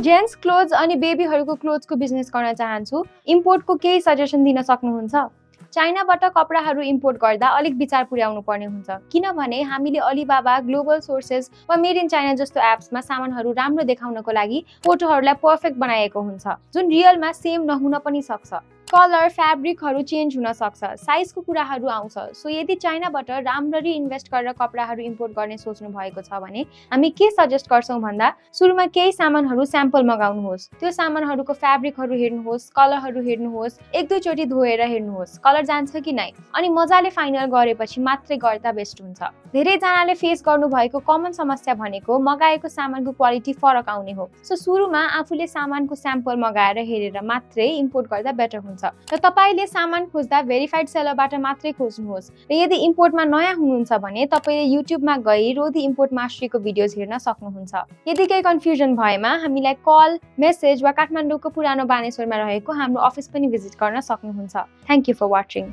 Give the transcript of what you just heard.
Gents clothes अनि बेबीहरूको क्लोथ्सको business गर्न चाहन्छु, इम्पोर्टको केही सजेसन दिन सक्नुहुन्छ? चाइनाबाट कपडाहरू इम्पोर्ट गर्दा अलिक विचार पुर्याउनु पर्ने हुन्छ, किनभने हामीले अलिबाबा, ग्लोबल सोर्सेस वा मेड इन चाइना जस्तो एप्समा सामानहरू राम्रो देखाउनको लागि फोटोहरूलाई पर्फेक्ट बनाएको हुन्छ, जुन रियलमा सेम नहुन पनि सक्छ। कलर, फ्याब्रिकहरू चेन्ज हुन सक्छ, साइजको कुराहरू आउँछ। सो यदि चाइनाबाट राम्ररी इन्भेस्ट गरेर कपडाहरू इम्पोर्ट गर्ने सोच्नु भएको छ भने हामी के सजेस्ट गर्छौँ भन्दा सुरुमा केही सामानहरू स्याम्पल मगाउनुहोस्। त्यो सामानहरूको फ्याब्रिकहरू हेर्नुहोस्, कलरहरू हेर्नुहोस्, एक दुई चोटि धोएर हेर्नुहोस् कलर जान्छ कि नै, अनि मजाले फाइनल गरेपछि मात्रै गर्दा बेस्ट हुन्छ। धेरैजनाले फेस गर्नुभएको कमन समस्या भनेको मगाएको सामानको क्वालिटी फरक आउने हो। सो सुरुमा आफूले सामानको स्याम्पल मगाएर हेरेर मात्रै इम्पोर्ट गर्दा बेटर हुन्छ। र तपाईले सामान खोज्दा भेरिफाइड सेलरबाट मात्रै खोज्नुहोस्। र यदि इम्पोर्टमा नयाँ हुनुहुन्छ भने तपाईले युट्युबमा गई रोधी इम्पोर्ट मास्टरीको भिडियोज हेर्न सक्नुहुन्छ। यदि केही कन्फ्युजन भएमा हामीलाई कल, मेसेज वा काठमाडौँको पुरानो बानेश्वरमा रहेको हाम्रो अफिस पनि भिजिट गर्न सक्नुहुन्छ। Thank you for watching.